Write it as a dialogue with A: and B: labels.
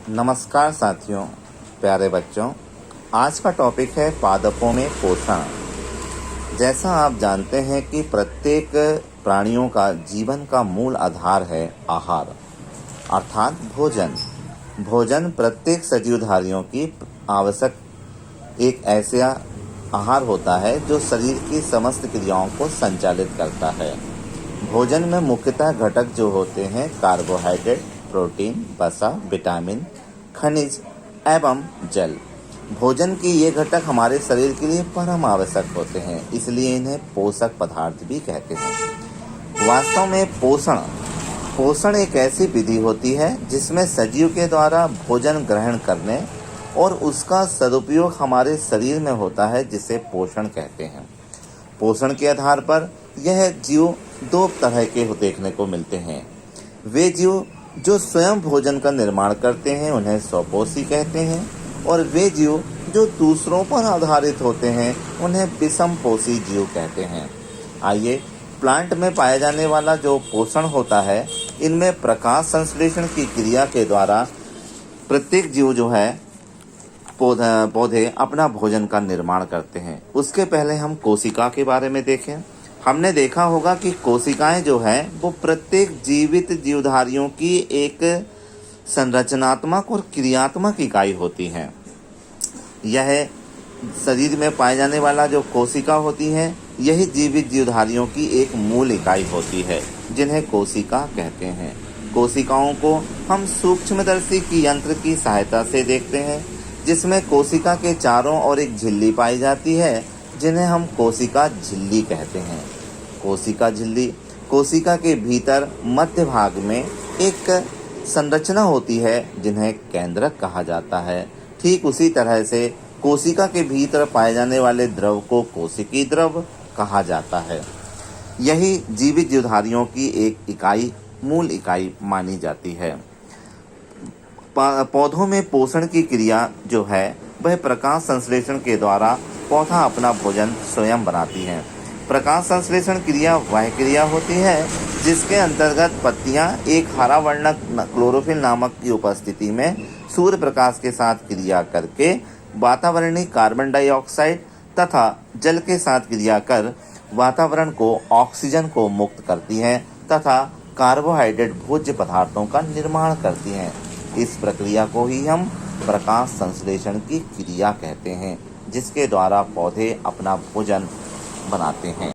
A: नमस्कार साथियों, प्यारे बच्चों। आज का टॉपिक है पादपों में पोषण। जैसा आप जानते हैं कि प्रत्येक प्राणियों का जीवन का मूल आधार है आहार, अर्थात भोजन। भोजन प्रत्येक सजीवधारियों की आवश्यक एक ऐसा आहार होता है जो शरीर की समस्त क्रियाओं को संचालित करता है। भोजन में मुख्यतः घटक जो होते हैं कार्बोहाइड्रेट, प्रोटीन, वसा, विटामिन, खनिज एवं जल। भोजन के ये घटक हमारे शरीर के लिए परम आवश्यक होते हैं, इसलिए इन्हें पोषक पदार्थ भी कहते हैं। वास्तव में पोषण एक ऐसी विधि होती है जिसमें सजीव के द्वारा भोजन ग्रहण करने और उसका सदुपयोग हमारे शरीर में होता है, जिसे पोषण कहते हैं। पोषण के आधार पर यह जीव दो तरह के देखने को मिलते हैं। वे जीव जो स्वयं भोजन का निर्माण करते हैं उन्हें स्वपोषी कहते हैं, और वे जीव जो दूसरों पर आधारित होते हैं उन्हें विषमपोषी जीव कहते हैं। आइए, प्लांट में पाया जाने वाला जो पोषण होता है, इनमें प्रकाश संश्लेषण की क्रिया के द्वारा प्रत्येक जीव जो है पौधे अपना भोजन का निर्माण करते हैं। उसके पहले हम कोशिका के बारे में देखें। हमने देखा होगा कि कोशिकाएं जो है वो प्रत्येक जीवित जीवधारियों की एक संरचनात्मक और क्रियात्मक इकाई होती हैं। यह शरीर में पाए जाने वाला जो कोशिका होती है, यही जीवित जीवधारियों की एक मूल इकाई होती है, जिन्हें कोशिका कहते हैं। कोशिकाओं को हम सूक्ष्मदर्शी की यंत्र की सहायता से देखते हैं, जिसमें कोशिका के चारों ओर एक झिल्ली पाई जाती है, जिन्हें हम कोशिका झिल्ली कहते हैं। कोशिका झिल्ली कोशिका के भीतर मध्य भाग में एक संरचना होती है, जिन्हें केंद्रक कहा जाता है। ठीक उसी तरह से कोशिका के भीतर पाए जाने वाले द्रव को कोशिकीय द्रव कहा जाता है। यही जीवित जीवधारियों की एक मूल इकाई मानी जाती है। पौधों में पोषण की क्रिया जो है वह प्रकाश संश्लेषण के द्वारा पौधा अपना भोजन स्वयं बनाती है। प्रकाश संश्लेषण क्रिया वह क्रिया होती है जिसके अंतर्गत पत्तियां एक हरा वर्णक क्लोरोफिल नामक की उपस्थिति में सूर्य प्रकाश के साथ क्रिया करके वातावरणीय कार्बन डाइऑक्साइड तथा जल के साथ क्रिया कर वातावरण को ऑक्सीजन को मुक्त करती हैं तथा कार्बोहाइड्रेट भोज्य पदार्थों का निर्माण करती हैं। इस प्रक्रिया को ही हम प्रकाश संश्लेषण की क्रिया कहते हैं, जिसके द्वारा पौधे अपना भोजन बनाते हैं।